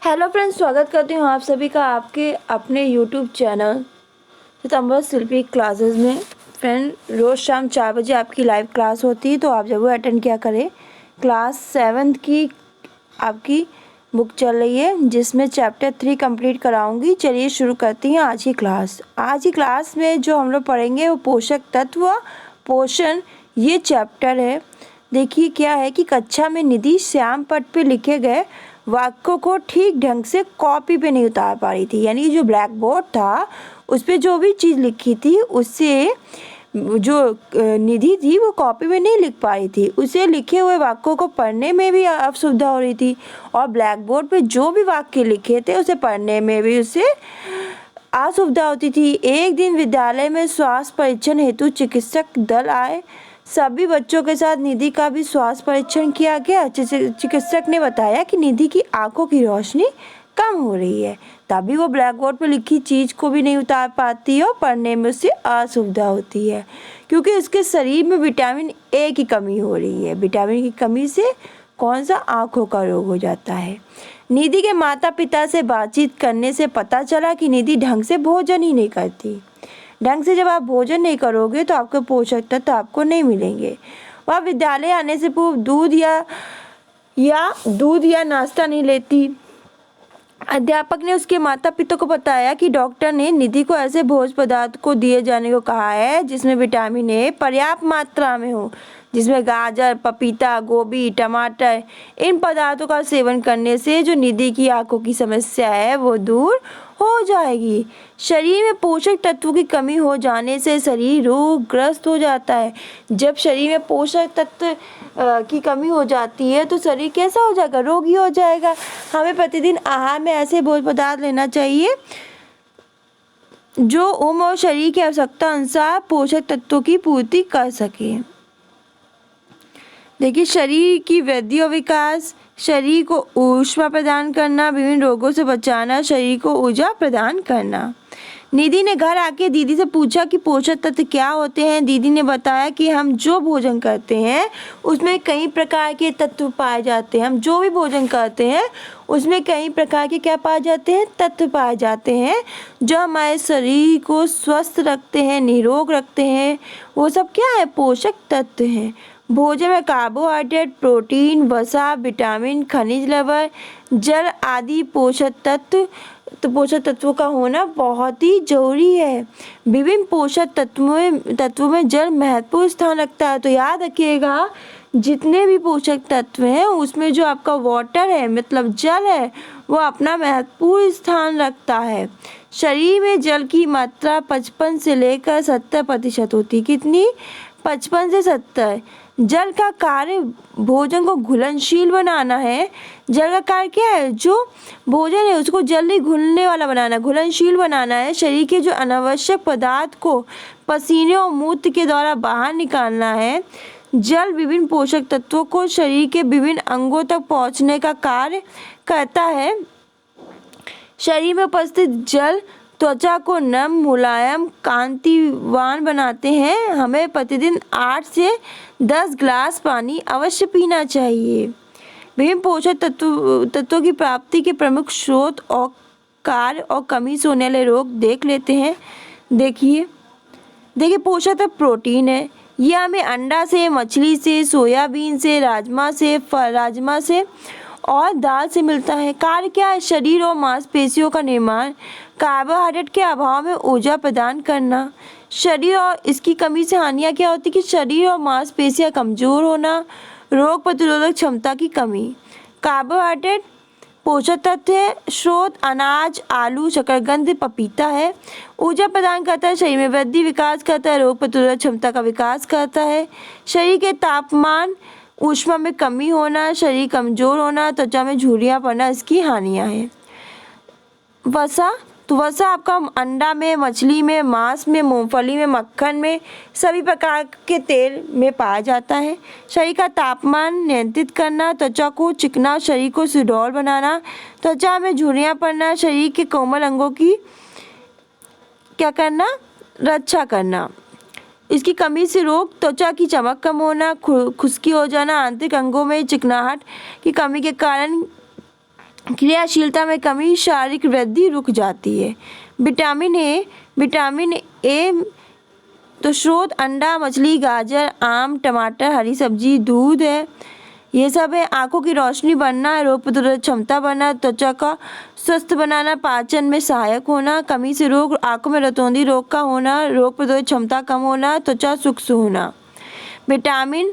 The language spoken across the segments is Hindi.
हेलो फ्रेंड्स, स्वागत करती हूँ आप सभी का आपके अपने यूट्यूब चैनल सितंबर शिल्पी क्लासेस में। फ्रेंड, रोज़ शाम 4 बजे आपकी लाइव क्लास होती है, तो आप ज़रूर अटेंड किया करें। क्लास 7th की आपकी बुक चल रही है, जिसमें चैप्टर 3 कंप्लीट कराऊंगी। चलिए शुरू करती हैं आज की क्लास। आज की क्लास में जो हम लोग पढ़ेंगे वो पोषक तत्व पोषण ये चैप्टर है। देखिए क्या है कि कक्षा में निधि श्याम पट पे लिखे गए वाक्यों को ठीक ढंग से कॉपी पे नहीं उतार पा रही थी। यानी जो ब्लैक बोर्ड था उस पर जो भी चीज़ लिखी थी उससे जो निधि थी वो कॉपी में नहीं लिख पा रही थी। उसे लिखे हुए वाक्यों को पढ़ने में भी असुविधा हो रही थी, और ब्लैक बोर्ड पे जो भी वाक्य लिखे थे उसे पढ़ने में भी उसे असुविधा होती थी। एक दिन विद्यालय में स्वास्थ्य परीक्षण हेतु चिकित्सक दल आए। सभी बच्चों के साथ निधि का भी स्वास्थ्य परीक्षण किया गया। चिकित्सक ने बताया कि निधि की आंखों की रोशनी कम हो रही है, तभी वो ब्लैक बोर्ड पर लिखी चीज को भी नहीं उतार पाती है और पढ़ने में उससे असुविधा होती है, क्योंकि उसके शरीर में विटामिन ए की कमी हो रही है। विटामिन की कमी से कौन सा आंखों का रोग हो जाता है। निधि के माता पिता से बातचीत करने से पता चला कि निधि ढंग से भोजन ही नहीं करती। ढंग से जब आप भोजन नहीं करोगे तो आपके पोषक तत्व आपको नहीं मिलेंगे। वह विद्यालय आने से पूर्व दूध या नाश्ता नहीं लेती। अध्यापक ने उसके माता पिता को बताया कि डॉक्टर ने निधि को ऐसे भोज्य पदार्थ को दिए जाने को कहा है जिसमें विटामिन ए पर्याप्त मात्रा में हो, जिसमें गाजर, पपीता, गोभी, टमाटर। इन पदार्थों का सेवन करने से जो निधि की आंखों की समस्या है वो दूर हो जाएगी। शरीर में पोषक तत्वों की कमी हो जाने से शरीर रोगग्रस्त हो जाता है। जब शरीर में पोषक तत्व की कमी हो जाती है तो शरीर कैसा हो जाएगा? रोगी हो जाएगा। हमें प्रतिदिन आहार में ऐसे भोज्य पदार्थ लेना चाहिए जो उम्र और शरीर की आवश्यकता अनुसार पोषक तत्वों की पूर्ति कर सके। देखिए, शरीर की वृद्धि और विकास, शरीर को ऊष्मा प्रदान करना, विभिन्न रोगों से बचाना, शरीर को ऊर्जा प्रदान करना। निधि ने घर आके दीदी से पूछा कि पोषक तत्व क्या होते हैं। दीदी ने बताया कि हम जो भोजन करते हैं उसमें कई प्रकार के तत्व पाए जाते हैं। हम जो भी भोजन करते हैं उसमें कई प्रकार के क्या पाए जाते हैं? तत्व पाए जाते हैं जो हमारे शरीर को स्वस्थ रखते हैं, निरोग रखते हैं। वो सब क्या है? पोषक तत्व हैं। भोजन में कार्बोहाइड्रेट, प्रोटीन, वसा, विटामिन, खनिज लवण, जल आदि पोषक तत्वों का होना बहुत ही जरूरी है। विभिन्न पोषक तत्वों में जल महत्वपूर्ण स्थान रखता है। तो याद रखिएगा, जितने भी पोषक तत्व हैं उसमें जो आपका वाटर है, मतलब जल है, वो अपना महत्वपूर्ण स्थान रखता है। शरीर में जल की मात्रा 55 से लेकर 70% होती है। कितनी? 55 से 70। जल का कार्य भोजन को घुलनशील बनाना है। जल का कार्य क्या है? जो भोजन है उसको जल्दी घुलने वाला बनाना, घुलनशील बनाना है। शरीर के जो अनावश्यक पदार्थ को पसीने और मूत्र के द्वारा बाहर निकालना है। जल विभिन्न पोषक तत्वों को शरीर के विभिन्न अंगों तक पहुंचने का कार्य करता है। शरीर में उपस्थित जल त्वचा को नम, मुलायम, कांतिवान बनाते हैं। हमें प्रतिदिन 8 से 10 ग्लास पानी अवश्य पीना चाहिए। विभिन्न पोषक तत्वों की प्राप्ति के प्रमुख स्रोत और कार्य और कमी से होने वाले रोग देख लेते हैं। देखिए पोषक तत्व प्रोटीन है। यह हमें अंडा से, मछली से, सोयाबीन से, राजमा से और दाल से मिलता है। कार्य क्या है? शरीर और मांसपेशियों का निर्माण, कार्बोहाइड्रेट के अभाव में ऊर्जा प्रदान करना। शरीर और इसकी कमी से हानियाँ क्या होती कि शरीर और मांसपेशियाँ कमजोर होना, रोग प्रतिरोधक क्षमता की कमी। कार्बोहाइड्रेट पोषक तत्व है। स्रोत अनाज, आलू, शकरकंद, पपीता है। ऊर्जा प्रदान करता है, शरीर में वृद्धि विकास करता है, रोग प्रतिरोधक क्षमता का विकास करता है। शरीर के तापमान, ऊष्मा में कमी होना, शरीर कमजोर होना, त्वचा में झुर्रियाँ पड़ना इसकी हानियाँ हैं। वसा, तो वसा आपका अंडा में, मछली में, मांस में, मूंगफली में, मक्खन में, सभी प्रकार के तेल में पाया जाता है। शरीर का तापमान नियंत्रित करना, त्वचा को चिकना, शरीर को सुडौल बनाना, त्वचा में झुर्रियाँ पड़ना, शरीर के कोमल अंगों की क्या करना? रक्षा करना। इसकी कमी से रोग, त्वचा की चमक कम होना, खुश्की हो जाना, आंतरिक अंगों में चिकनाहट की कमी के कारण क्रियाशीलता में कमी, शारीरिक वृद्धि रुक जाती है। विटामिन ए तो स्रोत अंडा, मछली, गाजर, आम, टमाटर, हरी सब्जी, दूध है, ये सब है। आंखों की रोशनी बढ़ना, रोग प्रतिरोधक क्षमता बढ़ना, त्वचा का स्वस्थ बनाना, पाचन में सहायक होना। कमी से रोग, आंखों में रतौंधी रोग का होना, रोग प्रतिरोधक क्षमता कम होना, त्वचा शुष्क होना। विटामिन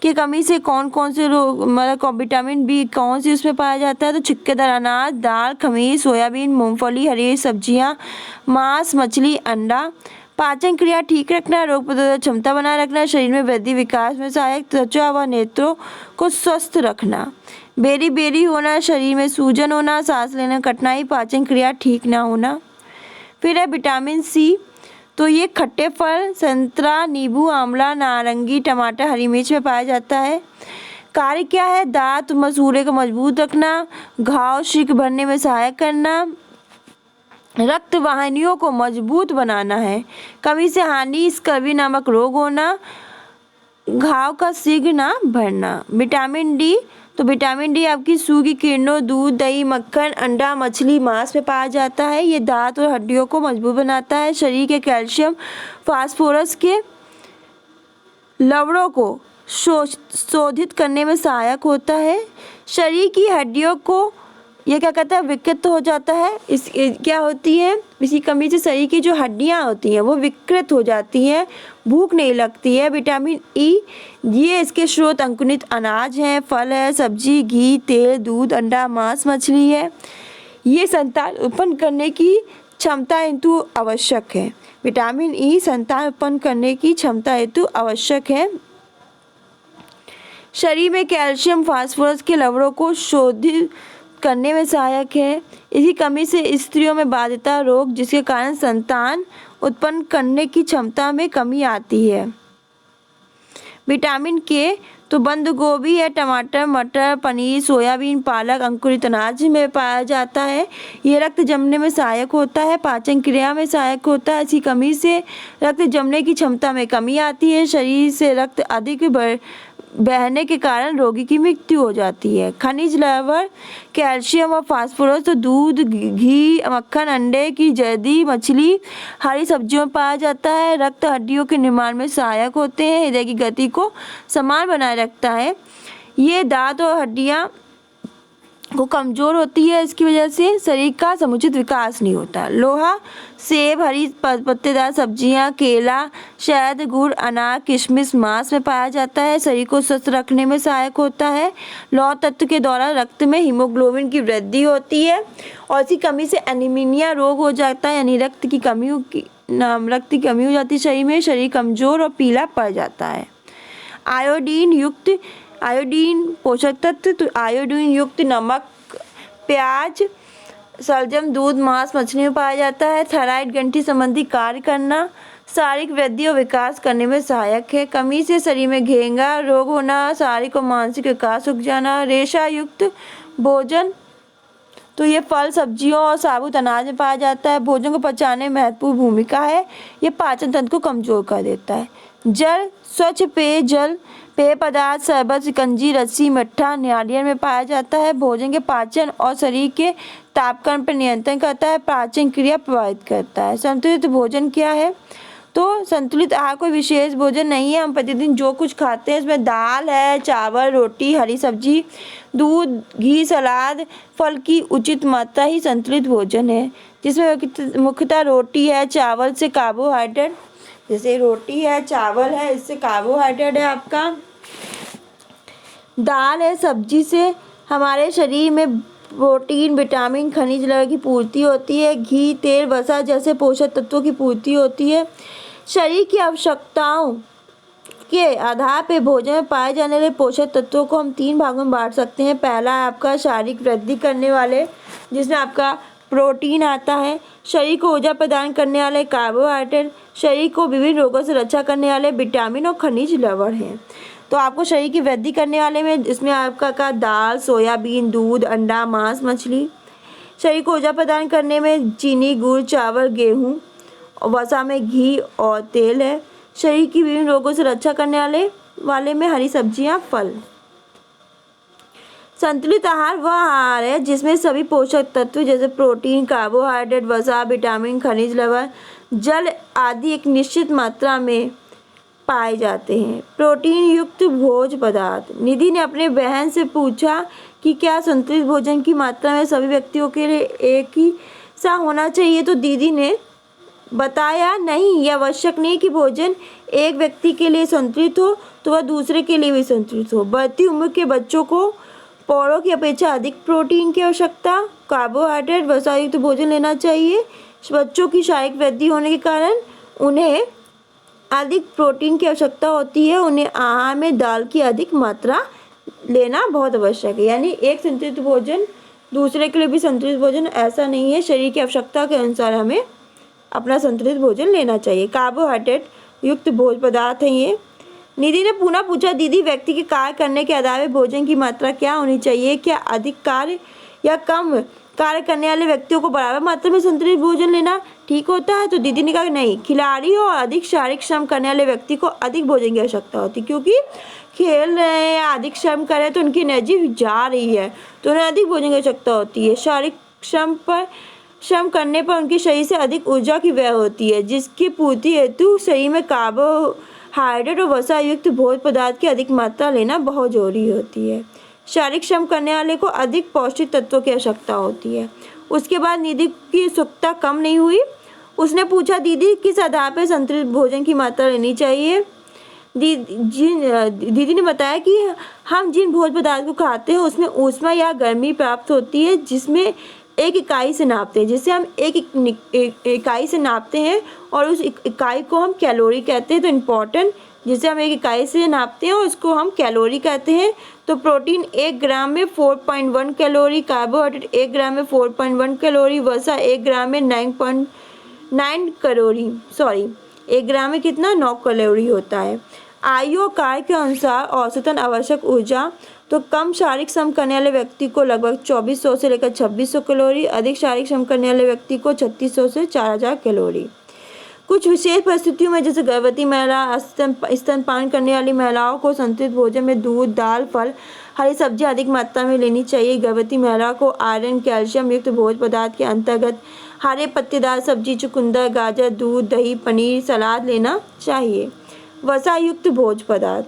की कमी से कौन कौन से रोग, मतलब विटामिन बी कौन सी उसमें पाया जाता है, तो छिक्केदार अनाज, दाल, खमीर, सोयाबीन, मूंगफली, हरी सब्जियां, मांस, मछली, अंडा। पाचन क्रिया ठीक रखना, रोग प्रतिरोधक क्षमता बनाए रखना, शरीर में वृद्धि विकास में सहायक, त्वचा व नेत्रों को स्वस्थ रखना। बेरी बेरी होना, शरीर में सूजन होना, सांस लेने में कठिनाई, पाचन क्रिया ठीक ना होना। फिर है विटामिन सी, तो ये खट्टे फल, संतरा, नींबू, आंवला, नारंगी, टमाटर, हरी मिर्च में पाया जाता है। कार्य क्या है? दांत मसूड़े को मजबूत रखना, घाव शीघ्र भरने में सहायक करना, रक्त वाहिनियों को मजबूत बनाना है। कमी से हानि, स्कर्वी नामक रोग होना, घाव का शीघ्र ना भरना। विटामिन डी, तो विटामिन डी आपकी सूखी किरणों, दूध, दही, मक्खन, अंडा, मछली, मांस में पाया जाता है। ये दांत और हड्डियों को मजबूत बनाता है। शरीर के कैल्शियम, फास्फोरस के लवणों को शोधित करने में सहायक होता है। शरीर की हड्डियों को ये क्या कहता है, विकृत हो जाता है। क्या होती है, इसी कमी से शरीर की जो हड्डियां होती हैं वो विकृत हो जाती हैं, भूख नहीं लगती है। विटामिन ई, ये इसके स्रोत अंकुरित अनाज हैं, फल है, सब्जी, घी, तेल, दूध, अंडा, मांस, मछली है। ये संतान उत्पन्न करने की क्षमता हेतु आवश्यक है। विटामिन ई संतान उत्पन्न करने की क्षमता हेतु आवश्यक है। शरीर में कैल्शियम, फास्फोरस के लवणों को शोधित करने में सहायक है। इसी कमी से स्त्रियों में बाध्यता रोग, जिसके कारण संतान उत्पन्न करने की क्षमता में कमी आती है। विटामिन के, तो बंद गोभी है, टमाटर, मटर, पनीर, सोयाबीन, पालक, अंकुरित अनाज में पाया जाता है। ये रक्त जमने में सहायक होता है, पाचन क्रिया में सहायक होता है। इसी कमी से रक्त जमने की क्षमता में कमी आती है। शरीर से रक्त अधिक बहने के कारण रोगी की मृत्यु हो जाती है। खनिज लवण, कैल्शियम और फास्फोरस तो दूध, घी, मक्खन, अंडे की जर्दी, मछली, हरी सब्जियों में पाया जाता है। रक्त हड्डियों के निर्माण में सहायक होते हैं, हृदय की गति को समान बनाए रखता है। ये दांत और हड्डियां को कमज़ोर होती है, इसकी वजह से शरीर का समुचित विकास नहीं होता। लोहा, सेब, हरी पत्तेदार सब्जियां, केला, शहद, गुड़, अनार, किशमिश, मांस में पाया जाता है। शरीर को स्वस्थ रखने में सहायक होता है। लौह तत्व के दौरान रक्त में हीमोग्लोबिन की वृद्धि होती है और इसी कमी से एनीमिया रोग हो जाता है, यानी रक्त की कमी हो जाती है शरीर में। शरीर कमज़ोर और पीला पड़ जाता है। आयोडीन पोषक तत्व, तो आयोडीन युक्त नमक, प्याज, सलजम, दूध, मांस, मछली में पाया जाता है। थायराइड ग्रंथि संबंधी कार्य करना, शारीरिक वृद्धि और विकास करने में सहायक है। कमी से शरीर में घेंगा रोग होना, शारीरिक और मानसिक विकास रुक जाना। रेशा युक्त भोजन, तो ये फल, सब्जियों और साबुत अनाज में पाया जाता है। भोजन को पचाने में महत्वपूर्ण भूमिका है। ये पाचन तंत्र को कमजोर कर देता है। जल, स्वच्छ पेयजल, पेय पदार्थ, शरबत, शिकंजी, लस्सी, मट्ठा, नारियल में पाया जाता है। भोजन के पाचन और शरीर के तापक्रम पर नियंत्रण करता है, पाचन क्रिया प्रभावित करता है। संतुलित भोजन क्या है? तो संतुलित आहार कोई विशेष भोजन नहीं है। हम प्रतिदिन जो कुछ खाते हैं इसमें दाल है, चावल, रोटी, हरी सब्जी, दूध, घी, सलाद, फल की उचित मात्रा ही संतुलित भोजन है, जिसमें मुख्यतः रोटी है, चावल से कार्बोहाइड्रेट, जैसे रोटी है, चावल है, इससे कार्बोहाइड्रेट है आपका। दाल है, सब्जी से हमारे शरीर में प्रोटीन, विटामिन, खनिज लवण की पूर्ति होती है। घी, तेल, वसा जैसे पोषक तत्वों की पूर्ति होती है। शरीर की आवश्यकताओं के आधार पर भोजन में पाए जाने वाले पोषक तत्वों को हम 3 भागों में बांट सकते हैं। पहला है आपका शारीरिक वृद्धि करने वाले, जिसमें आपका प्रोटीन आता है। शरीर को ऊर्जा प्रदान करने वाले कार्बोहाइड्रेट, शरीर को विभिन्न रोगों से रक्षा करने वाले विटामिन और खनिज लवण हैं। तो आपको शरीर की वृद्धि करने वाले में इसमें आपका दाल, सोयाबीन, दूध, अंडा, मांस, मछली। शरीर को ऊर्जा प्रदान करने में चीनी, गुड़, चावल, गेहूँ, और वसा में घी और तेल है। शरीर की विभिन्न रोगों से रक्षा करने वाले में हरी सब्जियां, फल। संतुलित आहार वह आहार है जिसमें सभी पोषक तत्व जैसे प्रोटीन, कार्बोहाइड्रेट, वसा, विटामिन, खनिज लवण, जल आदि एक निश्चित मात्रा में पाए जाते हैं। प्रोटीन युक्त भोज्य पदार्थ। निधि ने अपने बहन से पूछा कि क्या संतुलित भोजन की मात्रा में सभी व्यक्तियों के लिए एक ही सा होना चाहिए, तो दीदी ने बताया नहीं, यह आवश्यक नहीं कि भोजन एक व्यक्ति के लिए संतुलित हो तो वह दूसरे के लिए भी संतुलित हो। बढ़ती उम्र के बच्चों को पौधों की अपेक्षा अधिक प्रोटीन की आवश्यकता, कार्बोहाइड्रेट, वसा युक्त भोजन लेना चाहिए। बच्चों की शारीरिक वृद्धि होने के कारण उन्हें अधिक प्रोटीन की आवश्यकता होती है। उन्हें आहार में दाल की अधिक मात्रा लेना बहुत आवश्यक है। यानी एक संतुलित भोजन दूसरे के लिए भी संतुलित भोजन ऐसा नहीं है, शरीर की आवश्यकता के अनुसार हमें अपना संतुलित भोजन लेना चाहिए। कार्बोहाइड्रेट युक्त भोज्य पदार्थ हैं ये। निधि ने पुनः पूछा, दीदी व्यक्ति के कार्य करने के आधार पर भोजन की मात्रा क्या होनी चाहिए? क्या अधिक कार्य या कम कार्य करने वाले व्यक्तियों को बराबर मात्रा में संतुलित भोजन लेना ठीक होता है? तो दीदी ने कहा नहीं, खिलाड़ी और अधिक शारीरिक श्रम करने वाले व्यक्ति को अधिक भोजन की आवश्यकता होती है, क्योंकि खेल रहे हैं या अधिक श्रम कर रहे हैं तो उनकी एनर्जी जा रही है, तो उन्हें अधिक भोजन की आवश्यकता होती है। शारीरिक श्रम करने पर उनके शरीर से अधिक ऊर्जा की व्यय होती है, जिसकी पूर्ति हेतु शरीर में कार्बोहाइड्रेट और वसा युक्त भोज्य पदार्थ की अधिक मात्रा लेना बहुत जरूरी होती है। शारीरिक श्रम करने वाले को अधिक पौष्टिक तत्वों की आवश्यकता होती है। उसके बाद निधि की उत्सुकता कम नहीं हुई। उसने पूछा, दीदी किस आधार पर संतुलित भोजन की मात्रा लेनी चाहिए? दीदी ने बताया कि हम जिन भोज्य पदार्थ को खाते हैं उसमें ऊष्मा या गर्मी प्राप्त होती है, जिसमें एक इकाई से नापते हैं, जिसे हम एक इकाई से नापते हैं और उस इकाई को हम कैलोरी कहते हैं। तो इम्पॉर्टेंट, जिसे हम एक इकाई से नापते हैं और उसको हम कैलोरी कहते हैं। तो प्रोटीन 1 ग्राम में 4.1 कैलोरी, कार्बोहाइड्रेट 1 ग्राम में 4.1 कैलोरी, वसा 1 ग्राम में 9.9 कैलोरी, 1 ग्राम में कितना 9 कैलोरी होता है। आयु और कार्य के अनुसार औसतन आवश्यक ऊर्जा, तो कम शारीरिक श्रम करने वाले व्यक्ति को लगभग 2400 से लेकर 2600 कैलोरी, अधिक शारीरिक श्रम करने वाले व्यक्ति को 3600 से 4000 कैलोरी। कुछ विशेष परिस्थितियों में जैसे गर्भवती महिला, स्तनपान करने वाली महिलाओं को संतुलित भोजन में दूध, दाल, फल, हरी सब्जियां अधिक मात्रा में लेनी चाहिए। गर्भवती महिला को आयरन, कैल्शियम युक्त भोज्य पदार्थ के अंतर्गत हरे पत्तेदार सब्जी, चुकंदर, गाजर, दूध, दही, पनीर, सलाद लेना चाहिए। वसा युक्त भोज्य पदार्थ,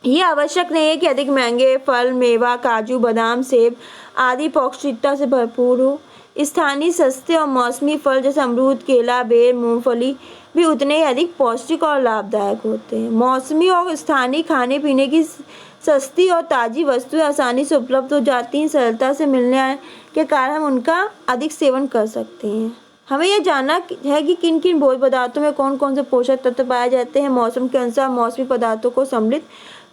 ये आवश्यक नहीं है कि अधिक महंगे फल, मेवा, काजू, बादाम, सेब आदि पौष्टिकता से भरपूर हो। स्थानीय सस्ते और मौसमी फल जैसे अमरूद, केला, बेर, मूंगफली भी उतने ही अधिक पौष्टिक और लाभदायक होते हैं। मौसमी और स्थानीय खाने पीने की सस्ती और ताज़ी वस्तुएं आसानी से उपलब्ध हो जाती हैं। सरलता से मिलने के कारण हम उनका अधिक सेवन कर सकते हैं। हमें यह जानना है कि किन किन भोज्य पदार्थों में कौन कौन से पोषक तत्व पाए जाते हैं। मौसम के अनुसार मौसमी पदार्थों को सम्मिलित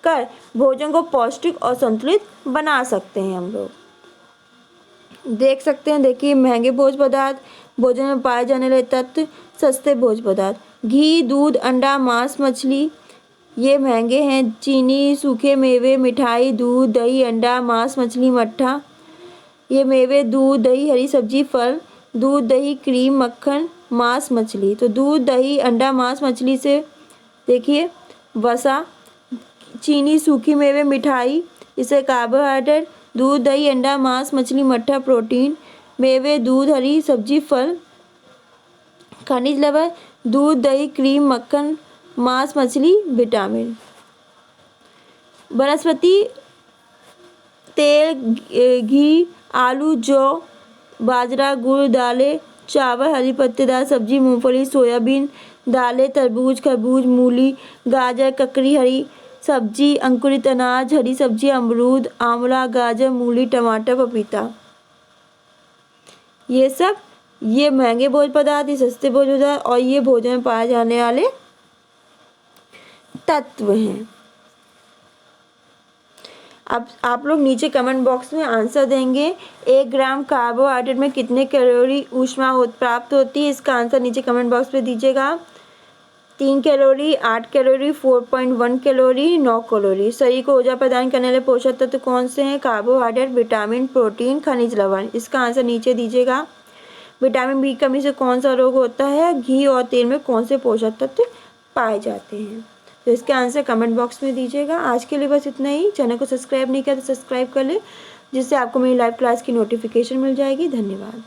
कर भोजन को पौष्टिक और संतुलित बना सकते हैं। हम लोग देख सकते हैं, देखिए महंगे भोज्य पदार्थ, भोजन में पाए जाने वाले तत्व। सस्ते भोज्य पदार्थ, घी, दूध, अंडा, मांस, मछली, ये महंगे हैं। चीनी, सूखे मेवे, मिठाई, दूध, दही, अंडा, मांस, मछली, मट्ठा, ये मेवे, दूध, दही, हरी सब्जी, फल, दूध, दही, क्रीम, मक्खन, मांस, मछली। तो दूध, दही, अंडा, मांस, मछली से देखिए वसा, चीनी, सूखी मेवे, मिठाई, इससे कार्बोहाइड्रेट, दूध, दही, अंडा, मांस, मछली, मट्ठा, प्रोटीन, मेवे, दूध, हरी सब्जी, फल, खनिज लवण, दूध, दही, क्रीम, मक्खन, मांस, मछली, विटामिन। वनस्पति तेल, घी, आलू, जौ, बाजरा, गुड़, दालें, चावल, हरी पत्तेदार सब्जी, मूंगफली, सोयाबीन, दालें, तरबूज, खरबूज, मूली, गाजर, ककड़ी, हरी सब्जी, अंकुरित अनाज, हरी सब्जी, अमरूद, आंवला, गाजर, मूली, टमाटर, पपीता, ये सब ये महंगे भोज्य पदार्थ, ये सस्ते भोज्य पदार्थ और ये भोजन में पाए जाने वाले तत्व हैं। अब आप लोग नीचे कमेंट बॉक्स में आंसर देंगे। 1 ग्राम कार्बोहाइड्रेट में कितने कैलोरी ऊष्मा प्राप्त होती है, इसका आंसर नीचे कमेंट बॉक्स में दीजिएगा। 3 कैलोरी, 8 कैलोरी, 4.1 कैलोरी, 9 कैलोरी। शरीर को ऊर्जा प्रदान करने वाले पोषक तत्व कौन से हैं? कार्बोहाइड्रेट, विटामिन, प्रोटीन, खनिज लवण। इसका आंसर नीचे दीजिएगा। विटामिन बी कमी से कौन सा रोग होता है? घी और तेल में कौन से पोषक तत्व पाए जाते हैं? तो इसके आंसर कमेंट बॉक्स में दीजिएगा। आज के लिए बस इतना ही। चैनल को सब्सक्राइब नहीं किया तो सब्सक्राइब कर ले, जिससे आपको मेरी लाइव क्लास की नोटिफिकेशन मिल जाएगी। धन्यवाद।